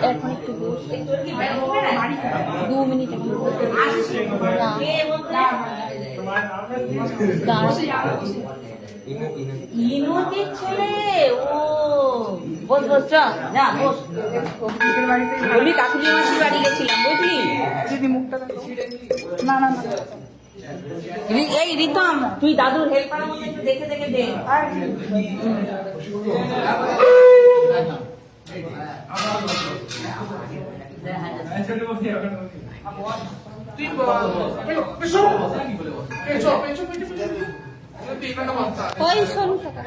এখন একটু 2 মিনিট ইনুতির ছেলে ও বস বস চ না বস বলি কাকুলি মাসির বাড়ি গেছিলাম বুঝলি দিদি মুখটা না না না এই রিতম তুই দাদুর হেল্পার মতো একটু দেখে দেখে দে ওই সরু টাকা